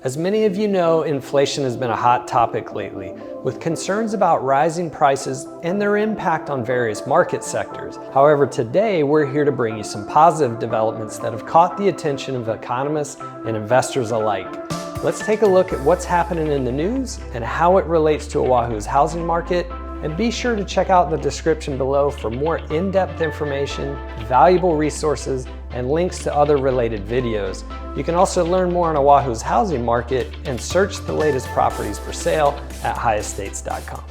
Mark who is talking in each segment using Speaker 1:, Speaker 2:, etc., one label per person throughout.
Speaker 1: As many of you know, inflation has been a hot topic lately, with concerns about rising prices and their impact on various market sectors. However, today we're here to bring you some positive developments that have caught the attention of economists and investors alike. Let's take a look at what's happening in the news and how it relates to Oahu's housing market, and be sure to check out the description below for more in-depth information, valuable resources, and links to other related videos. You can also learn more on Oahu's housing market and search the latest properties for sale at highestates.com.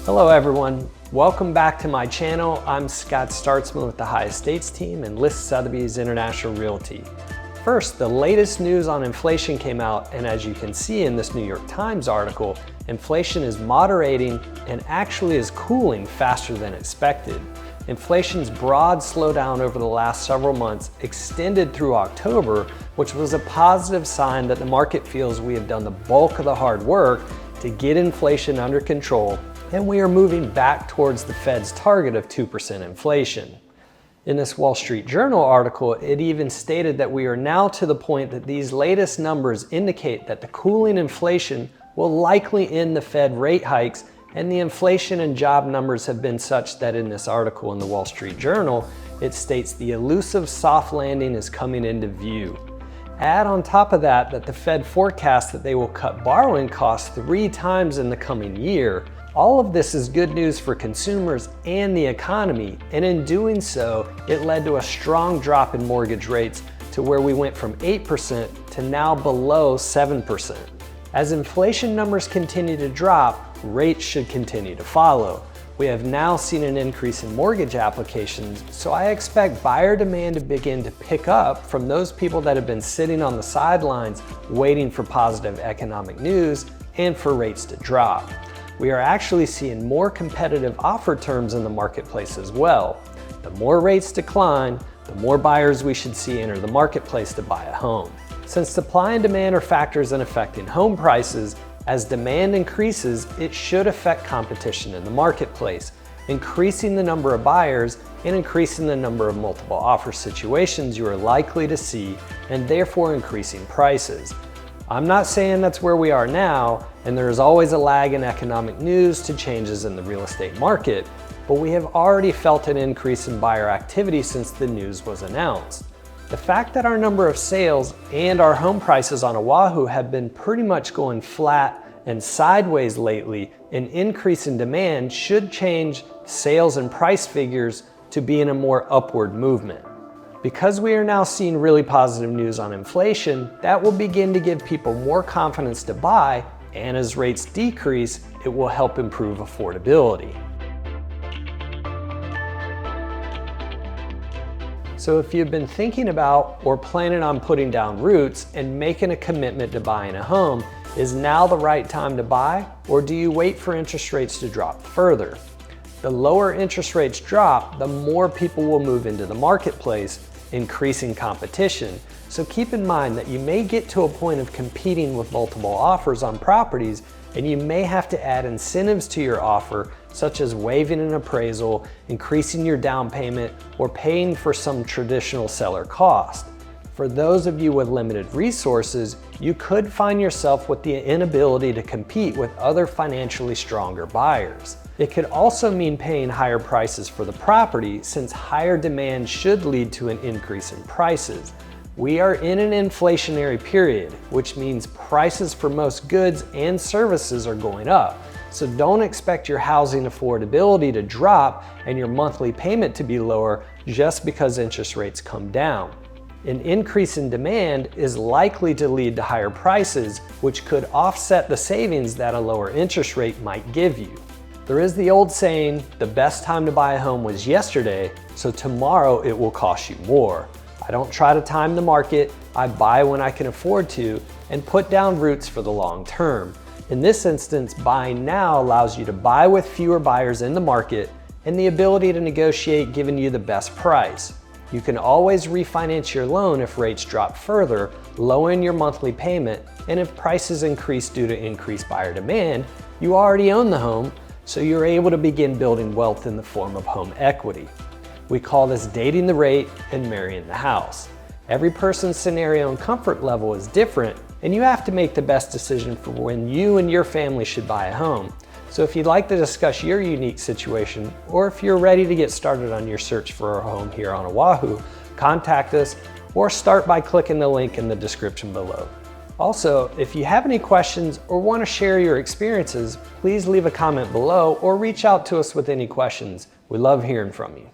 Speaker 1: Hello everyone, welcome back to my channel. I'm Scott Startsman with the High Estates team and List Sotheby's International Realty. First, the latest news on inflation came out, and as you can see in this New York Times article, inflation is moderating and actually is cooling faster than expected. Inflation's broad slowdown over the last several months extended through October, which was a positive sign that the market feels we have done the bulk of the hard work to get inflation under control, and we are moving back towards the Fed's target of 2% inflation. In this Wall Street Journal article, it even stated that we are now to the point that these latest numbers indicate that the cooling inflation will likely end the Fed rate hikes, and the inflation and job numbers have been such that in this article in the Wall Street Journal, it states the elusive soft landing is coming into view. Add on top of that the Fed forecasts that they will cut borrowing costs 3 times in the coming year. All of this is good news for consumers and the economy, and in doing so, it led to a strong drop in mortgage rates to where we went from 8% to now below 7%. As inflation numbers continue to drop, rates should continue to follow. We have now seen an increase in mortgage applications, so I expect buyer demand to begin to pick up from those people that have been sitting on the sidelines waiting for positive economic news and for rates to drop. We are actually seeing more competitive offer terms in the marketplace as well. The more rates decline, the more buyers we should see enter the marketplace to buy a home. Since supply and demand are factors in affecting home prices, as demand increases, it should affect competition in the marketplace, increasing the number of buyers and increasing the number of multiple offer situations you are likely to see, and therefore increasing prices. I'm not saying that's where we are now, and there is always a lag in economic news to changes in the real estate market, but we have already felt an increase in buyer activity since the news was announced. The fact that our number of sales and our home prices on Oahu have been pretty much going flat and sideways lately, an increase in demand should change sales and price figures to be in a more upward movement. Because we are now seeing really positive news on inflation, that will begin to give people more confidence to buy, and as rates decrease, it will help improve affordability. So if you've been thinking about or planning on putting down roots and making a commitment to buying a home, is now the right time to buy, or do you wait for interest rates to drop further? The lower interest rates drop, the more people will move into the marketplace, increasing competition. So keep in mind that you may get to a point of competing with multiple offers on properties, and you may have to add incentives to your offer, such as waiving an appraisal, increasing your down payment, or paying for some traditional seller cost. For those of you with limited resources, you could find yourself with the inability to compete with other financially stronger buyers. It could also mean paying higher prices for the property, since higher demand should lead to an increase in prices. We are in an inflationary period, which means prices for most goods and services are going up. So don't expect your housing affordability to drop and your monthly payment to be lower just because interest rates come down. An increase in demand is likely to lead to higher prices, which could offset the savings that a lower interest rate might give you. There is the old saying, the best time to buy a home was yesterday, so tomorrow it will cost you more. I don't try to time the market, I buy when I can afford to and put down roots for the long term. In this instance, buying now allows you to buy with fewer buyers in the market and the ability to negotiate giving you the best price. You can always refinance your loan if rates drop further, lowering your monthly payment, and if prices increase due to increased buyer demand, you already own the home, so you're able to begin building wealth in the form of home equity. We call this dating the rate and marrying the house. Every person's scenario and comfort level is different, and you have to make the best decision for when you and your family should buy a home. So if you'd like to discuss your unique situation, or if you're ready to get started on your search for a home here on Oahu, contact us or start by clicking the link in the description below. Also, if you have any questions or want to share your experiences, please leave a comment below or reach out to us with any questions. We love hearing from you.